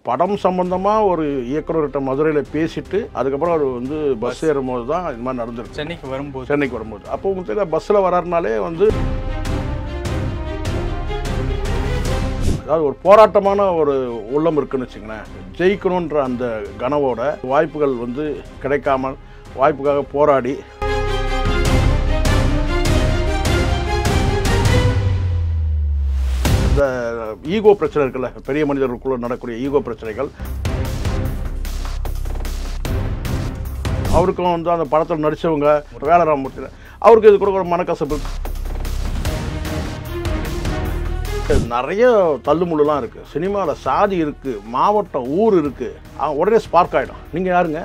படம் சம்பந்தமாக ஒரு இயக்குனர்கிட்ட மதுரையில் பேசிட்டு அதுக்கப்புறம் அவர் வந்து பஸ் ஏறும்போது தான் இது மாதிரி நடந்துருக்கு. சென்னைக்கு வரும்போது அப்போ உங்களுக்கு தெரியல பஸ்ஸில் வர்றதுனாலே வந்து அதாவது ஒரு போராட்டமான ஒரு உள்ளம் இருக்குன்னு வச்சுங்களேன். ஜெயிக்கணுன்ற அந்த கனவோட வாய்ப்புகள் வந்து கிடைக்காமல் வாய்ப்புக்காக போராடி இந்த ஈகோ பிரச்சனை இருக்குல்ல, பெரிய மனிதர்களுக்குள்ள நடக்கக்கூடிய ஈகோ பிரச்சனைகள் அவருக்கும் வந்து அந்த படத்தில் நடித்தவங்க வேலராமூர்த்தியில் அவருக்கு இது கூட ஒரு மனக்கசப்பு. நிறைய தள்ளுமுள்ளுலாம் இருக்குது. சினிமாவில் சாதி இருக்குது, மாவட்டம் ஊர் இருக்குது, உடனே ஸ்பார்க் ஆகிடும். நீங்கள் யாருங்க?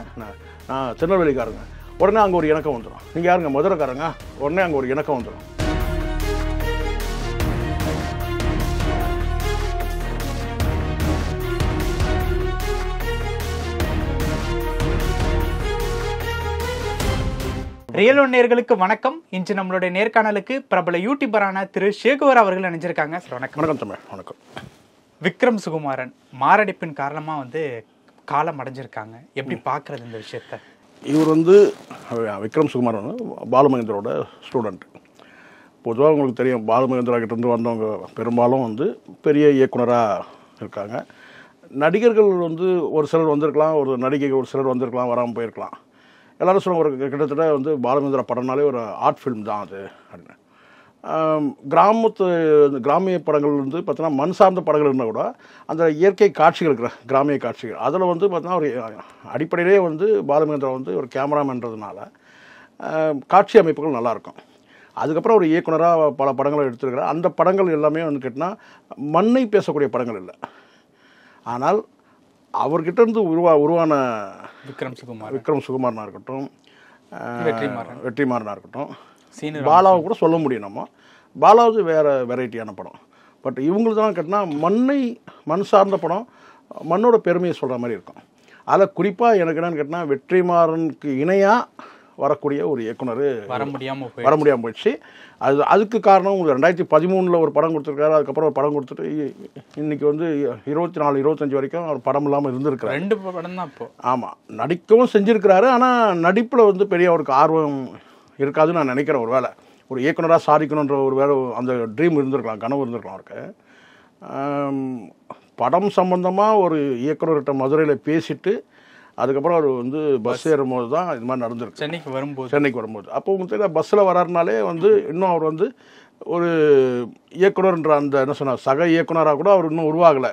நான் திருநெல்வேலிக்காரங்க, உடனே அங்கே ஒரு இணக்கம் வந்துடும். நீங்கள் யாருங்க? மதுரைக்காரங்க, உடனே அங்கே ஒரு இணக்கம் வந்துடும். ரியல் ஒன் நேயர்களுக்கு வணக்கம். இன்று நம்மளுடைய நேர்காணலுக்கு பிரபல யூடியூபரான திரு சேகுவர் அவர்கள் நினைச்சிருக்காங்க. சார் வணக்கம். வணக்கம் தமிழ். வணக்கம். விக்ரம் சுகுமாரன் மாரடைப்பின் காரணமாக வந்து காலம் அடைஞ்சிருக்காங்க. எப்படி பார்க்குறது இந்த விஷயத்த? இவர் வந்து விக்ரம் சுகுமாரன் பாலுமகேந்திரோட ஸ்டூடெண்ட். பொதுவாக உங்களுக்கு தெரியும், பாலுமகேந்திரா கிட்டேருந்து வந்தவங்க பெரும்பாலும் வந்து பெரிய இயக்குனராக இருக்காங்க. நடிகர்கள் வந்து ஒரு சிலர் வந்திருக்கலாம், ஒரு நடிகைகள் ஒரு சிலர் வந்திருக்கலாம், வராமல் போயிருக்கலாம். எல்லோரும் சொல்லுவாங்க ஒரு கிட்டத்தட்ட வந்து பாலுமகேந்திரா படம்னாலே ஒரு ஆர்ட் ஃபில்ம் தான் அது அப்படின்னு. கிராமிய படங்கள் வந்து பார்த்தீங்கன்னா மண் சார்ந்த படங்கள் இருந்தால் கூட அந்த இயற்கை காட்சிகள் இருக்கிற கிராமிய காட்சிகள் அதில் வந்து பார்த்தீங்கன்னா ஒரு அடிப்படையிலே வந்து பாலுமகேந்திரா வந்து ஒரு கேமராமேன்றதுனால காட்சி அமைப்புகள் நல்லாயிருக்கும். அதுக்கப்புறம் ஒரு இயக்குனராக பல படங்களை எடுத்துருக்கிறார். அந்த படங்கள் எல்லாமே வந்து கேட்டால் மண்ணை பேசக்கூடிய படங்கள் இல்லை. ஆனால் அவர்கிட்ட இருந்து உருவான விக்ரம் சுகுமாரனாக இருக்கட்டும், வெற்றிமாறனாக இருக்கட்டும், பாலாவை கூட சொல்ல முடியும். நம்ம பாலாவது வேறு வெரைட்டியான படம். பட் இவங்களுக்கு தான் கேட்டால் மண் சார்ந்த படம், மண்ணோட பெருமையை சொல்கிற மாதிரி இருக்கும். அதில் குறிப்பாக எனக்கு என்னென்னு கேட்டால் வெற்றிமாறனுக்கு இணையாக வரக்கூடிய ஒரு இயக்குனர் வர முடியாமல் போயிடுச்சு. அதுக்கு காரணம் 2013 ஒரு படம் கொடுத்துருக்காரு. அதுக்கப்புறம் ஒரு படம் கொடுத்துட்டு இன்றைக்கி வந்து 24-25 வரைக்கும் அவர் படம் இல்லாமல் இருந்திருக்கிறார். 2 படம் தான் இப்போ. ஆமாம், நடிக்கவும் செஞ்சுருக்கிறாரு. ஆனால் நடிப்பில் வந்து பெரிய அவருக்கு ஆர்வம் இருக்காதுன்னு நான் நினைக்கிறேன். ஒரு வேளை ஒரு இயக்குனராக சாதிக்கணுன்ற ஒரு வேலை அந்த ட்ரீம் இருந்திருக்கலாம், கனவு இருந்திருக்கலாம் அவருக்கு. படம் சம்பந்தமாக ஒரு இயக்குனர்கிட்ட மதுரையில் பேசிட்டு அதுக்கப்புறம் அவர் வந்து பஸ் ஏறும்போது தான் இது மாதிரி நடந்துருக்கு. சென்னைக்கு வரும்போது அப்போ உங்களுக்கு தெரியல பஸ்ஸில் வர்றதுனாலே வந்து இன்னும் அவர் வந்து ஒரு இயக்குனர்ன்ற அந்த என்ன சொன்னார் சக இயக்குனராக கூட அவர் இன்னும் உருவாகலை.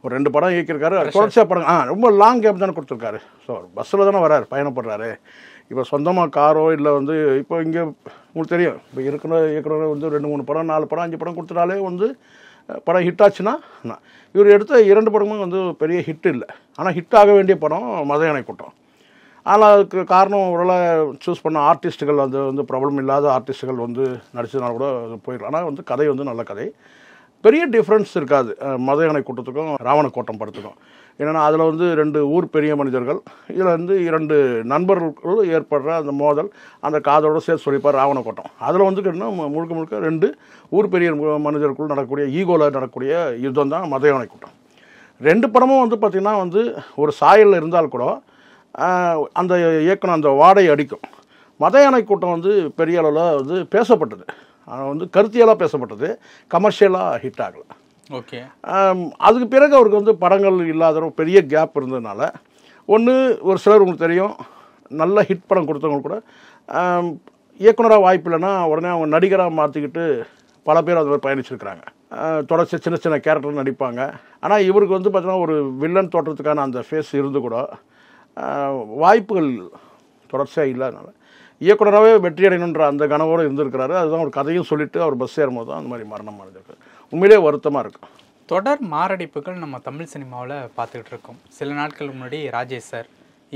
ஒரு 2 படம் இயக்கியிருக்காரு, தொடர்ச்சியாக படம் ரொம்ப லாங் கேப் தானே கொடுத்துருக்காரு. ஸோ அவர் பஸ்ஸில் தானே வர்றாரு, பயணப்படுறாரு. இப்போ சொந்தமாக காரோ இல்லை வந்து இப்போ இங்கே உங்களுக்கு தெரியும், இப்போ இருக்கிற இயக்குனர் வந்து 2-3 படம் 4 படம் 5 படம் கொடுத்துட்டாலே வந்து படம் ஹிட் ஆச்சுன்னா. இவர் எடுத்த 2 படமும் வந்து பெரிய ஹிட் இல்லை. ஆனால் ஹிட் ஆக வேண்டிய படம் மத யானை கூட்டம். ஆனால் அதுக்கு காரணம் ஒருவேளை சூஸ் பண்ண ஆர்டிஸ்ட்டுகள் அது வந்து ப்ராப்ளம் இல்லாத ஆர்டிஸ்ட்டுகள் வந்து நடிச்சதுனால கூட போயிடலாம். ஆனால் வந்து கதை வந்து நல்ல கதை, பெரிய டிஃப்ரென்ஸ் இருக்காது மத யானை கூட்டத்துக்கும் ராவண கோட்டம் படத்துக்கும். ஏன்னா அதில் வந்து 2 ஊர் பெரிய மனிதர்கள், இதில் வந்து 2 நண்பர்களுக்குள் ஏற்படுற அந்த மோதல் அந்த காதலோடு சேர்த்து சொல்லிப்பார் ராவண கோட்டம். அதில் வந்து கேட்டால் முழுக்க 2 ஊர் பெரிய மனிதர்களுக்குள் நடக்கக்கூடிய ஈகோவில் நடக்கக்கூடிய யுத்தம் தான் மத யானை கூட்டம். 2 படமும் வந்து பார்த்திங்கன்னா வந்து ஒரு சாயலில் இருந்தால் கூட அந்த இயக்குனர் அந்த வாடை அடிக்கும். மத யானை கூட்டம் வந்து பெரிய அளவில் வந்து பேசப்பட்டது, ஆனால் வந்து கருத்தியலாக பேசப்பட்டது, கமர்ஷியலாக ஹிட் ஆகலை. ஓகே. அதுக்கு பிறகு அவருக்கு வந்து படங்கள் இல்லாத பெரிய கேப் இருந்ததுனால ஒன்று ஒரு சிலர் உங்களுக்கு தெரியும் நல்ல ஹிட் படம் கொடுத்தவங்க கூட இயக்குனராக வாய்ப்பு இல்லைன்னா உடனே அவங்க நடிகராக மாற்றிக்கிட்டு பல பேர் அது மாதிரி பயணிச்சிருக்கிறாங்க. தொடர்ச்சி சின்ன சின்ன கேரக்டர் நடிப்பாங்க. ஆனால் இவருக்கு வந்து பார்த்தீங்கன்னா ஒரு வில்லன் தோற்றத்துக்கான அந்த ஃபேஸ் இருந்து கூட வாய்ப்புகள் தொடர்ச்சியாக இல்லாதனால இயக்குனராகவே வெற்றி அடையணுன்ற அந்த கனவோடு இருந்திருக்கிறாரு. அதுதான் ஒரு கதையும் சொல்லிவிட்டு அவர் பஸ் ஏறும்போது தான் அந்த மாதிரி மரணம் அடைஞ்சிருக்கு. உண்மையிலே வருத்தமாக இருக்கும். தொடர் மாரடைப்புகள் நம்ம தமிழ் சினிமாவில் பார்த்துக்கிட்டு இருக்கோம். சில நாட்களுக்கு முன்னாடி ராஜேஷ் சார்,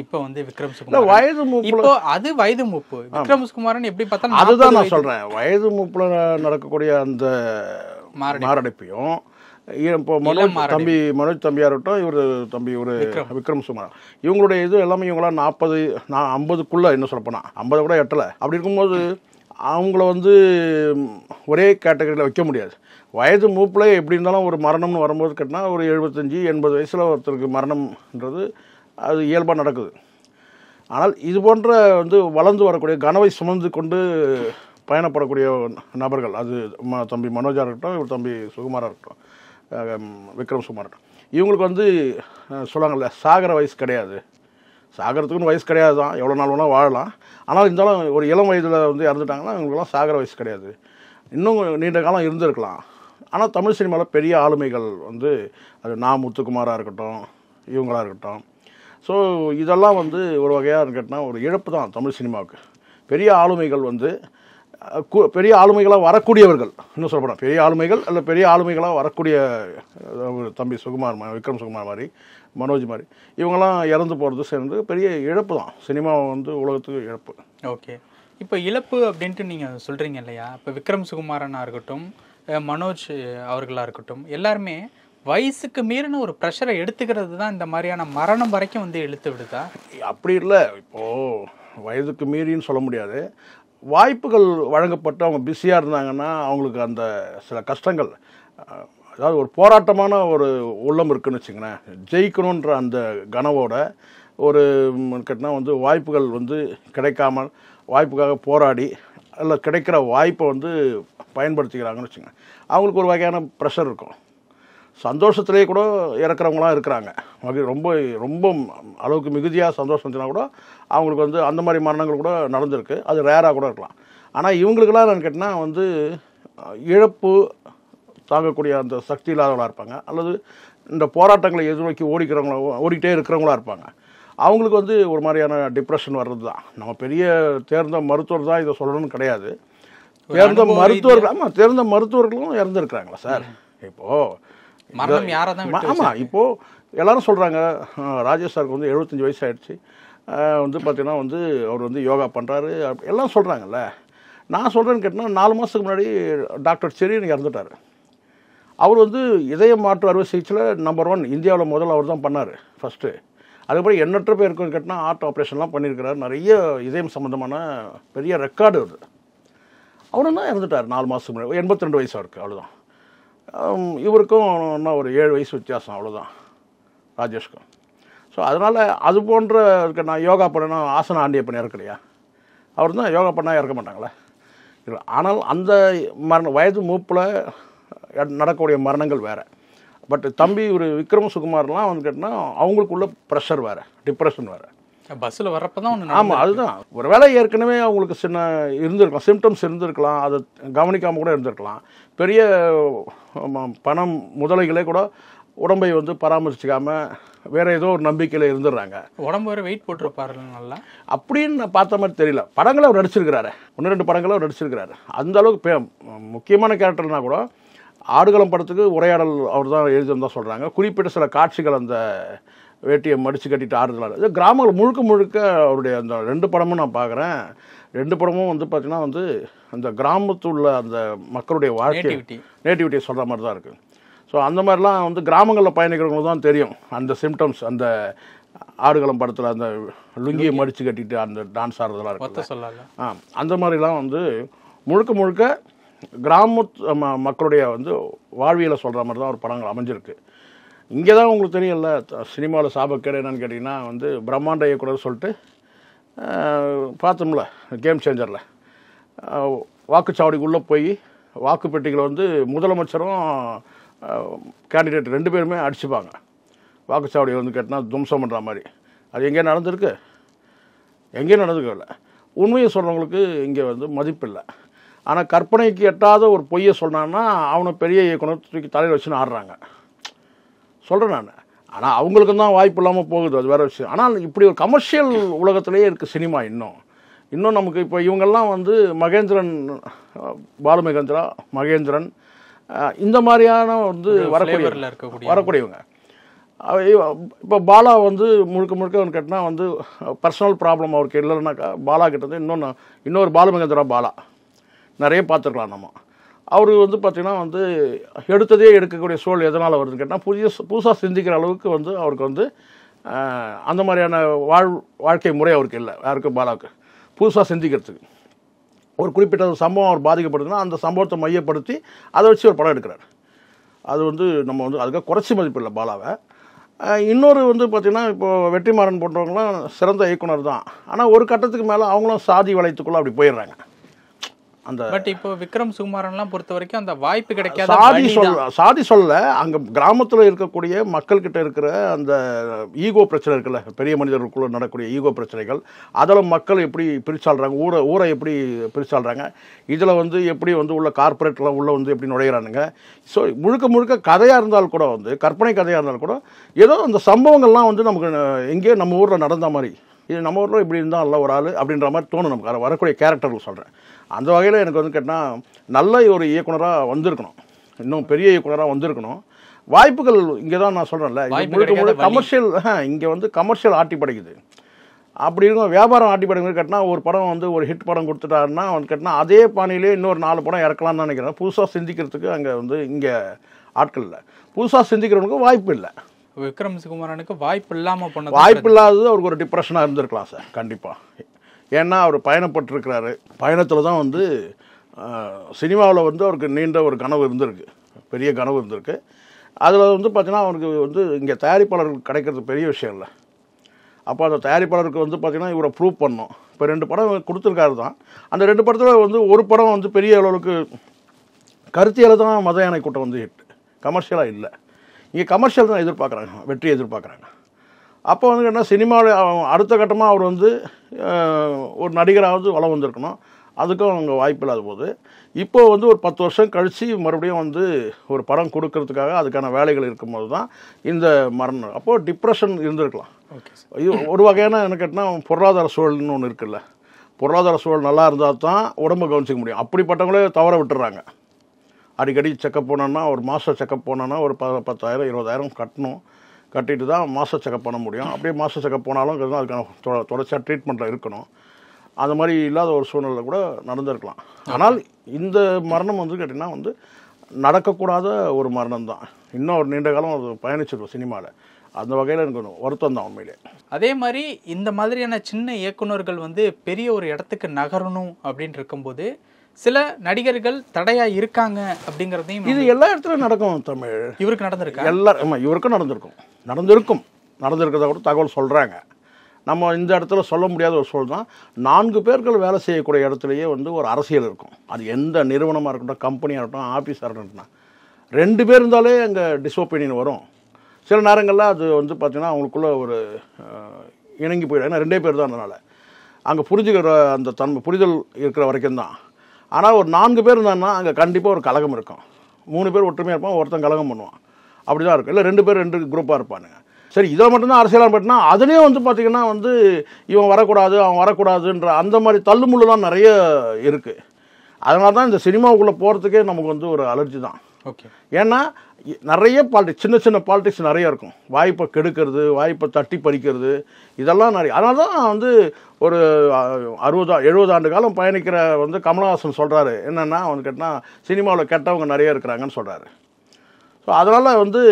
இப்போ வந்து விக்ரம் சுகுமாரன் வயது மூப்பு. அது வயது மூப்பு. விக்ரம் சுகுமாரன் எப்படி பார்த்தா அதுதான் நான் சொல்கிறேன். வயது மூப்பில் நடக்கக்கூடிய அந்த மாரடைப்பையும் இப்போ மனோஜ் தம்பியாக இருக்கட்டும், இவர் தம்பி ஒரு விக்ரம் சுகுமாரன் இவங்களுடைய இது எல்லாமே இவங்களாம் 40-50க்குள்ளே என்ன சொல்லப்போனால் 50 கூட எட்டலை. அப்படி இருக்கும்போது அவங்கள வந்து ஒரே கேட்டகரியில் வைக்க முடியாது. வயது மூப்பில் எப்படி இருந்தாலும் ஒரு மரணம்னு வரும்போது கேட்டால் ஒரு 75-80 வயசில் ஒருத்தருக்கு மரணம்ன்றது அது இயல்பாக நடக்குது. ஆனால் இது போன்ற வந்து வளர்ந்து வரக்கூடிய கனவை சுமந்து கொண்டு பயணப்படக்கூடிய நபர்கள், அது தம்பி மனோஜாக இருக்கட்டும், இவர் தம்பி சுகுமாராக இருக்கட்டும், விக்ரம் சுகுமார் இருக்கட்டும், இவங்களுக்கு வந்து சொல்லுவாங்கள்ல சாகிற வயசு கிடையாது. சாகிறதுக்குன்னு வயசு கிடையாது தான், எவ்வளோ நாள் வேணால் வாழலாம். ஆனால் இருந்தாலும் ஒரு இளம் வயதில் வந்து இறந்துட்டாங்கன்னா இவங்களுக்குலாம் சாகிற வயசு கிடையாது, இன்னும் நீண்ட காலம் இருந்திருக்கலாம். ஆனால் தமிழ் சினிமாவில் பெரிய ஆளுமைகள் வந்து அது முத்துக்குமாராக இருக்கட்டும், இவங்களாக இருக்கட்டும். ஸோ இதெல்லாம் வந்து ஒரு வகையாக கேட்டால் ஒரு இழப்பு தான் தமிழ் சினிமாவுக்கு. பெரிய ஆளுமைகள் வந்து பெரிய ஆளுமைகளாக வரக்கூடியவர்கள், இன்னும் சொல்லப்போனால் பெரிய ஆளுமைகள் அல்ல பெரிய ஆளுமைகளாக வரக்கூடிய தம்பி சுகுமார், விக்ரம் சுகுமார் மாதிரி, மனோஜ் மாதிரி இவங்கெல்லாம் இறந்து போகிறது சேர்ந்து பெரிய இழப்பு தான் சினிமா வந்து உலகத்துக்கு இழப்பு. ஓகே, இப்போ இழப்பு அப்படின்ட்டு நீங்கள் சொல்கிறீங்க இல்லையா? இப்போ விக்ரம் சுகுமாரனாக இருக்கட்டும், மனோஜ் அவர்களாக இருக்கட்டும், எல்லாருமே வயசுக்கு மீறின ஒரு ப்ரெஷரை எடுத்துக்கிறது தான் இந்த மாதிரியான மரணம் வரைக்கும் வந்து இழுத்து விடுதா? அப்படி இல்லை, இப்போது வயதுக்கு மீறின்னு சொல்ல முடியாது. வாய்ப்புகள் வழங்கப்பட்டு அவங்க பிஸியாக இருந்தாங்கன்னா அவங்களுக்கு அந்த சில கஷ்டங்கள், அதாவது ஒரு போராட்டமான ஒரு உள்ளம் இருக்குதுன்னு வச்சுங்களேன், ஜெயிக்கணுன்ற அந்த கனவோட ஒரு கேட்டால் வந்து வாய்ப்புகள் வந்து கிடைக்காமல் வாய்ப்புக்காக போராடி இல்லை கிடைக்கிற வாய்ப்பை வந்து பயன்படுத்திக்கிறாங்கன்னு வச்சுங்க, அவங்களுக்கு ஒரு வகையான ப்ரெஷர் இருக்கும். சந்தோஷத்துலேயே கூட இறக்குறவங்களாம் இருக்கிறாங்க. ரொம்ப ரொம்ப அளவுக்கு மிகுதியாக சந்தோஷம் இருந்துச்சுன்னா கூட அவங்களுக்கு வந்து அந்த மாதிரி மரணங்கள் கூட நடந்திருக்கு, அது ரேராக கூட இருக்கலாம். ஆனால் இவங்களுக்கெல்லாம் நான் கேட்டால் வந்து இழப்பு தாங்கக்கூடிய அந்த சக்தி இல்லாதவங்களாக இருப்பாங்க, அல்லது இந்த போராட்டங்களை எதிர்நோக்கி ஓடிக்கிட்டே இருக்கிறவங்களா இருப்பாங்க. அவங்களுக்கு வந்து ஒரு மாதிரியான டிப்ரெஷன் வர்றது தான். நம்ம பெரிய தேர்ந்த மருத்துவர் தான் இதை சொல்லணும்னு கிடையாது. தேர்ந்த மருத்துவர்களும் இறந்துருக்குறாங்களா சார்? இப்போது ஆமாம், இப்போது எல்லாரும் சொல்கிறாங்க ராஜேஷ் சாருக்கு வந்து 75 வயசு ஆகிடுச்சு, வந்து பார்த்திங்கன்னா வந்து அவர் வந்து யோகா பண்ணுறாரு எல்லாம் சொல்கிறாங்கல்ல. நான் சொல்கிறேன்னு கேட்டால் 4 மாதத்துக்கு முன்னாடி டாக்டர் செரியன் இறந்துட்டார். அவர் வந்து இதய மாற்று அறுவை சிகிச்சையில் நம்பர் 1 இந்தியாவில் முதல்ல அவர் தான் பண்ணார் ஃபஸ்ட்டு. அதுக்கப்புறம் எண்ணற்ற பேருக்கு கேட்டால் ஹார்ட் ஆப்ரேஷன்லாம் பண்ணியிருக்கிறார், நிறைய இதயம் சம்மந்தமான பெரிய ரெக்கார்டு வருது. அவரும் தான் இறந்துட்டார் 4 மாதத்துக்கு முன்னாடி, 82 வயசு அவருக்கு, அவ்வளோதான். இவருக்கும் இன்னும் ஒரு 7 வயசு வித்தியாசம், அவ்வளோதான் ராஜேஷ்க்கும். ஸோ அதனால் அது போன்ற நான் யோகா பண்ணேன்னா ஆசன ஆண்டியப்பன் இறக்கலையா? அவர் தான் யோகா பண்ணால் இறக்க மாட்டாங்களே. ஆனால் அந்த வயது மூப்பில் நடக்கக்கூடிய மரணங்கள் வேறு. பட் தம்பி ஒரு விக்ரம் சுகுமார்லாம் வந்து கேட்டால் அவங்களுக்குள்ள ப்ரெஷர் வேறு, டிப்ரெஷன் வேறு. பஸ்ஸில் வரப்போ தான் ஒன்று. ஆமாம், அதுதான். ஒரு வேளை ஏற்கனவே அவங்களுக்கு சின்ன இருந்திருக்கலாம், சிம்டம்ஸ் இருந்திருக்கலாம், அதை கவனிக்காமல் கூட இருந்திருக்கலாம். பெரிய பணம் முதலைகளே கூட உடம்பை வந்து பராமரிச்சிக்காமல் வேறு ஏதோ ஒரு நம்பிக்கையில் இருந்துடுறாங்க. உடம்பு வேறு வெயிட் போட்டிருப்பாரு நல்லா அப்படின்னு நான் பார்த்த மாதிரி தெரியல. படங்களை அவர் நடிச்சிருக்கிறாரு, 1-2 படங்களை அவர் நடிச்சிருக்கிறாரு. அந்த அளவுக்கு முக்கியமான கேரக்டர்னால் கூட ஆடுகளம் படத்துக்கு உரையாடல் அவர் தான் எழுதியிருந்தா சொல்கிறாங்க. குறிப்பிட்ட சில காட்சிகள் அந்த வேட்டியை மடித்து கட்டிட்டு ஆடுதலால் இது கிராமங்கள் முழுக்க அவருடைய அந்த 2 படமும் நான் பார்க்குறேன். 2 படமும் வந்து பார்த்திங்கன்னா வந்து அந்த கிராமத்தில் உள்ள அந்த மக்களுடைய வாழ்க்கை நேட்டிவிட்டியை சொல்கிற மாதிரி தான் இருக்குது. ஸோ அந்த மாதிரிலாம் வந்து கிராமங்களில் பயணிக்கிறவங்களுக்கு தான் தெரியும் அந்த சிம்டம்ஸ். அந்த ஆடுகளம் படத்தில் அந்த லுங்கியை மடித்து கட்டிட்டு அந்த டான்ஸ் ஆடுறதெல்லாம் இருக்குது. அந்த மாதிரிலாம் வந்து முழுக்க கிராமத்து மக்களுடைய வந்து வாழ்வியலை சொல்கிற மாதிரி தான் ஒரு படங்கள் அமைஞ்சிருக்கு. இங்கே தான் உங்களுக்கு தெரியல சினிமாவில் சாபக்கேடு என்னன்னு கேட்டிங்கன்னா வந்து பிரம்மாண்ட இயக்குனர் சொல்லிட்டு பார்த்தோம்ல கேம் சேஞ்சரில் வாக்குச்சாவடிக்குள்ளே போய் வாக்குப்பெட்டிகளை வந்து முதலமைச்சரும் கேண்டிடேட் 2 பேருமே அடிச்சுப்பாங்க. வாக்குச்சாவடி வந்து கேட்டால் தும்சம் பண்ணுற மாதிரி. அது எங்கேயும் நடந்திருக்கு? எங்கேயும் நடந்துக்கல. உண்மையை சொல்கிறவங்களுக்கு இங்கே வந்து மதிப்பில்லை. ஆனால் கற்பனைக்கு எட்டாத ஒரு பொய்யை சொன்னான்னா அவனை பெரிய இயக்குனர் தூக்கி தலையில் வச்சுன்னு ஆடுறாங்க சொல்கிறேன் நான். ஆனால் அவங்களுக்கும் தான் வாய்ப்பு இல்லாமல் போகுது, அது வேறு விஷயம். ஆனால் இப்படி ஒரு கமர்ஷியல் உலகத்திலே இருக்குது சினிமா. இன்னும் நமக்கு இப்போ இவங்கெல்லாம் வந்து மகேந்திரன், பாலு மகேந்திரன் இந்த மாதிரியான வந்து வரக்கூடியவங்க. இப்போ பாலா வந்து முழுக்க கேட்டால் வந்து பர்சனல் ப்ராப்ளம் அவருக்கு இல்லைன்னாக்கா பாலா கிட்டது இன்னொரு பாலு மகேந்திரா பாலா நிறைய பார்த்துருக்கலாம் நம்ம. அவர் வந்து பார்த்திங்கன்னா வந்து எடுத்ததே எடுக்கக்கூடிய சூழல் எதனால் வருதுன்னு கேட்டால் புதுசாக சிந்திக்கிற அளவுக்கு வந்து அவருக்கு வந்து அந்த மாதிரியான வாழ்க்கை முறை அவருக்கு இல்லை. யாருக்கு? பாலாவுக்கு புதுசாக சிந்திக்கிறதுக்கு ஒரு குறிப்பிட்ட சம்பவம் அவர் பாதிக்கப்படுதுன்னா அந்த சம்பவத்தை மையப்படுத்தி அதை வச்சு ஒரு படம் எடுக்கிறார். அது வந்து நம்ம வந்து அதுக்காக குறைச்சி மதிப்பு இல்லை பாலாவை. இன்னொரு வந்து பார்த்திங்கன்னா இப்போது வெற்றிமாறன் போன்றவங்களாம் சிறந்த இயக்குனர் தான். ஆனால் ஒரு கட்டத்துக்கு மேலே அவங்களும் சாதி வளையத்துக்குள்ளே அப்படி போயிடுறாங்க. அந்த பட் இப்போ விக்ரம் சுகுமாரன்லாம் பொறுத்த வரைக்கும் அந்த வாய்ப்பு கிடைக்காத சாதி சொல்ல அங்கே கிராமத்தில் இருக்கக்கூடிய மக்கள்கிட்ட இருக்கிற அந்த ஈகோ பிரச்சனை இருக்குல்ல, பெரிய மனிதர்களுக்குள்ள நடக்கக்கூடிய ஈகோ பிரச்சனைகள், அதில் மக்கள் எப்படி பிரிச்சாள்றாங்க, ஊரை எப்படி பிரிச்சாள்றாங்க, இதில் வந்து எப்படி வந்து உள்ள கார்பரேட்லாம் உள்ள வந்து எப்படி நுழையிறானுங்க. ஸோ முழுக்க கதையாக இருந்தாலும் கூட வந்து கற்பனை கதையாக இருந்தாலும் கூட ஏதோ அந்த சம்பவங்கள்லாம் வந்து நமக்கு எங்கேயோ நம்ம ஊரில் நடந்த மாதிரி, இது நம்ம ஊரில் இப்படி இருந்தால் நல்ல ஒரு ஆள் அப்படின்ற மாதிரி தோணும் நமக்கு. அதை வரக்கூடிய கேரக்டர்கள் சொல்கிறேன். அந்த வகையில் எனக்கு வந்து கேட்டால் நல்ல ஒரு இயக்குனராக வந்திருக்கணும், இன்னும் பெரிய இயக்குனராக வந்திருக்கணும். வாய்ப்புகள் இங்கே தான் நான் சொல்கிறேன்ல, முழுக்க கமர்ஷியல், இங்கே வந்து கமர்ஷியல் ஆட்டி படைக்குது. அப்படி இருக்கும் வியாபாரம் ஆட்டி படைக்குது கேட்டால் ஒரு படம் வந்து ஒரு ஹிட் படம் கொடுத்துட்டாருன்னா வந்து கேட்டால் அதே பாணியிலே இன்னொரு 4 படம் இறக்கலாம்னு நினைக்கிறேன். புதுசாக சிந்திக்கிறதுக்கு அங்கே வந்து இங்கே ஆட்கள் இல்லை, புதுசாக சிந்திக்கிறவனுக்கு வாய்ப்பு இல்லை. விக்ரம் சுகுமாரனுக்கு வாய்ப்பு இல்லாமல் பண்ண வாய்ப்பு இல்லாதது அவருக்கு ஒரு டிப்ரெஷனாக இருந்திருக்கலாம் சார் கண்டிப்பாக. ஏன்னா அவர் பயணப்பட்டிருக்கிறாரு. பயணத்தில் தான் வந்து சினிமாவில் வந்து அவருக்கு நீண்ட ஒரு கனவு இருந்திருக்கு, பெரிய கனவு இருந்திருக்கு. அதில் வந்து பார்த்திங்கன்னா அவருக்கு வந்து இங்கே தயாரிப்பாளருக்கு கிடைக்கிறது பெரிய விஷயம் இல்லை. அப்போ அந்த தயாரிப்பாளருக்கு வந்து பார்த்திங்கன்னா இவரை ப்ரூவ் பண்ணணும். இப்போ 2 படம் கொடுத்துருக்காரு தான். அந்த 2 படத்தில் வந்து ஒரு படம் வந்து பெரிய அளவுக்கு கருத்தியால் தான் மத யானை கூட்டம் வந்து ஹிட், கமர்ஷியலாக இல்லை. இங்கே கமர்ஷியல் தான் எதிர்பார்க்குறாங்க, வெற்றி எதிர்பார்க்குறாங்க. அப்போ வந்து என்ன சினிமாவில் அடுத்த கட்டமாக அவர் வந்து ஒரு நடிகராவது வளம் வந்திருக்கணும். அதுக்கும் அவங்க வாய்ப்பு இல்லாத போது இப்போ வந்து ஒரு 10 வருஷம் கழித்து மறுபடியும் வந்து ஒரு படம் கொடுக்கறதுக்காக அதுக்கான வேலைகள் இருக்கும்போது தான் இந்த மரணம். அப்போது டிப்ரெஷன் இருந்திருக்கலாம். இது ஒரு வகையான என்ன கேட்டால் பொருளாதார சூழல்னு ஒன்று இருக்குல்ல, பொருளாதார சூழல் நல்லா இருந்தால் தான் உடம்பை கவனிச்சிக்க முடியும். அப்படிப்பட்டவங்களே தவற விட்டுறாங்க. அடிக்கடி செக்கப் போனோன்னா ஒரு மாதம் செக்கப் போனோன்னா ஒரு 10,000 20,000 கட்டணும், கட்டிட்டு தான் மாதம் செக்கப் பண்ண முடியும். அப்படியே மாதம் செக்கப் போனாலும் அதுக்கான தொடர்ச்சியாக ட்ரீட்மெண்ட்டில் இருக்கணும். அந்த மாதிரி இல்லாத ஒரு சூழ்நிலை கூட நடந்திருக்கலாம். ஆனால் இந்த மரணம் வந்து கேட்டிங்கன்னா வந்து நடக்கக்கூடாத ஒரு மரணம் தான். இன்னும் ஒரு நீண்ட காலம் அது பயணிச்சிருக்கும் சினிமாவில். அந்த வகையில் எனக்கு வருத்தம் தான் உண்மையிலே. அதே மாதிரி இந்த மாதிரியான சின்ன இயக்குநர்கள் வந்து பெரிய ஒரு இடத்துக்கு நகரணும் அப்படின்னு இருக்கும்போது சில நடிகர்கள் தடையா இருக்காங்க அப்படிங்கிறதையும் இது எல்லா இடத்துலையும் நடக்கும். தமிழ் இவருக்கு நடந்திருக்கா? எல்லாரும் இவருக்கும் நடந்திருக்கிறதா கூட தகவல் சொல்கிறாங்க. நம்ம இந்த இடத்துல சொல்ல முடியாத ஒரு சொல் தான். 4 பேர்கள் வேலை செய்யக்கூடிய இடத்துலையே வந்து ஒரு அரசியல் இருக்கும். அது எந்த நிறுவனமாக இருக்கட்டும், கம்பெனியாக இருக்கட்டும், ஆஃபீஸாக இருக்கட்டும்னா 2 பேர் இருந்தாலே அங்கே டிஸ்ஒப்பீனியன் வரும். சில நேரங்களில் அது வந்து பார்த்திங்கன்னா அவங்களுக்குள்ள ஒரு இணங்கி போயிடும். ஏன்னா 2 பேர் தான் இருந்தனால அங்கே புரிஞ்சுக்கிற அந்த தன்மை புரிதல் இருக்கிற வரைக்கும் தான். ஆனால் ஒரு 4 பேர் இருந்தாங்கன்னா அங்கே கண்டிப்பாக ஒரு கலகம் இருக்கும். 3 பேர் ஒற்றுமையாக இருப்பான், ஒருத்தன் கலகம் பண்ணுவான். அப்படி தான் இருக்கும். இல்லை 2 பேர் 2 குரூப்பாக இருப்பானுங்க. சரி, இதில் மட்டும்தான் அரசியலாக போயிட்டுனா அதுலேயும் வந்து பார்த்திங்கன்னா வந்து இவன் வரக்கூடாது அவன் வரக்கூடாதுன்ற அந்த மாதிரி தள்ளுமுள்ளுலாம் நிறைய இருக்குது. அதனால தான் இந்த சினிமாவுக்குள்ளே போகிறதுக்கே நமக்கு வந்து ஒரு அலர்ஜி தான். ஓகே. ஏன்னா நிறைய பாலிடிக்ஸ், சின்ன பாலிடிக்ஸ் நிறைய இருக்கும். வாய்ப்பை கெடுக்கிறது, வாய்ப்பை தட்டி பறிக்கிறது, இதெல்லாம் நிறைய. அதனால தான் வந்து ஒரு 60-70 ஆண்டு காலம் பயணிக்கிற வந்து கமலஹாசன் சொல்கிறாரு என்னென்னா வந்து கேட்டால் சினிமாவில் கெட்டவங்க நிறைய இருக்கிறாங்கன்னு சொல்கிறாரு. ஸோ அதனால் வந்து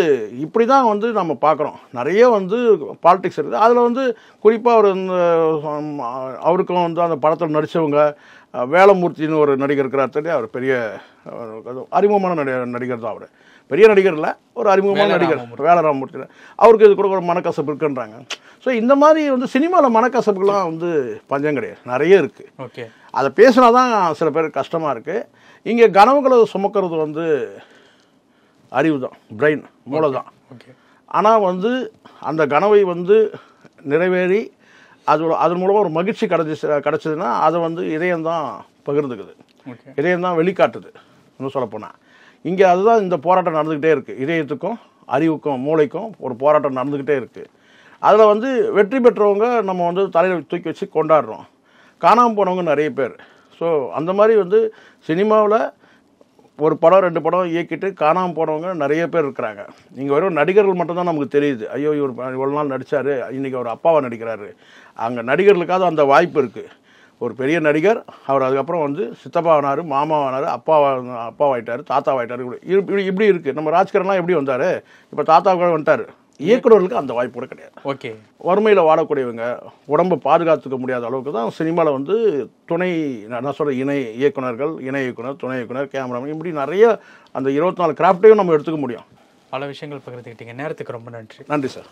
இப்படி தான் வந்து நம்ம பார்க்குறோம். நிறைய வந்து பாலிடிக்ஸ் இருக்குது. அதில் வந்து குறிப்பாக அவர் அவருக்கும் வந்து அந்த படத்தில் நடித்தவங்க வேலமூர்த்தின்னு ஒரு நடிகர் இருக்கிறார் தெரியும். அவர் பெரிய அறிமுகமான நடிகர் தான். அவர் பெரிய நடிகர் இல்லை, ஒரு அறிமுகமான நடிகர் வேலராமூர்த்தி. அவருக்கு இது கூட ஒரு மனக்கசப்பு இருக்குன்றாங்க. ஸோ இந்த மாதிரி வந்து சினிமாவில் மனக்கசப்புகள்லாம் வந்து பஞ்சம் கிடையாது, நிறைய இருக்குது. ஓகே. அதை பேசினா தான் சில பேருக்கு கஷ்டமாக இருக்குது. இங்கே கனவுகளை சுமக்கிறது வந்து அறிவு தான், பிரெயின், மூளை தான். ஆனால் வந்து அந்த கனவை வந்து நிறைவேறி அதன் மூலமாக ஒரு மகிழ்ச்சி கிடச்சிதுன்னா அதை வந்து இதயம்தான் பகிர்ந்துக்குது, இதயம்தான் வெளிக்காட்டுது. இன்னும் சொல்லப்போனால் இங்கே அதுதான் இந்த போராட்டம் நடந்துக்கிட்டே இருக்குது. இதயத்துக்கும் அறிவுக்கும் மூளைக்கும் ஒரு போராட்டம் நடந்துக்கிட்டே இருக்குது. அதில் வந்து வெற்றி பெற்றவங்க நம்ம வந்து தலையில் தூக்கி வச்சு கொண்டாடுறோம், காணாமல் போனவங்க நிறைய பேர். ஸோ அந்த மாதிரி வந்து சினிமாவில் ஒரு படம் 2 படம் இயக்கிட்டு காணாமல் போனவங்க நிறைய பேர் இருக்கிறாங்க. நீங்கள் வெறும் நடிகர்கள் மட்டும்தான் நமக்கு தெரியுது. ஐயோ இவர் இவ்வளோ நாள் நடித்தார், இன்றைக்கி அவர் அப்பாவை நடிக்கிறாரு. அங்கே நடிகர்களுக்காவது அந்த வாய்ப்பு இருக்குது. ஒரு பெரிய நடிகர், அவர் அதுக்கப்புறம் வந்து சித்தப்பாவானார், மாமாவானார், அப்பாவாயிட்டார், தாத்தாவாயிட்டார். இப்படி இருக்குது. நம்ம ராஜ்கரன்லாம் எப்படி வந்தார், இப்போ தாத்தாவுக்கு வந்துட்டார். இயக்குநர்களுக்கு அந்த வாய்ப்பு கூட கிடையாது. ஓகே. வறுமையில் வாழக்கூடியவங்க, உடம்பை பாதுகாத்துக்க முடியாத அளவுக்கு தான் சினிமாவில் வந்து துணை, நான் சொல்கிற இணை இயக்குனர்கள், இணை இயக்குனர், துணை இயக்குனர், கேமராமேன், இப்படி நிறைய அந்த 24 கிராஃப்டையும் நம்ம எடுத்துக்க முடியும். பல விஷயங்கள் பகிர்ந்துக்கிட்டீங்க. நேரத்துக்கு ரொம்ப நன்றி. நன்றி சார்.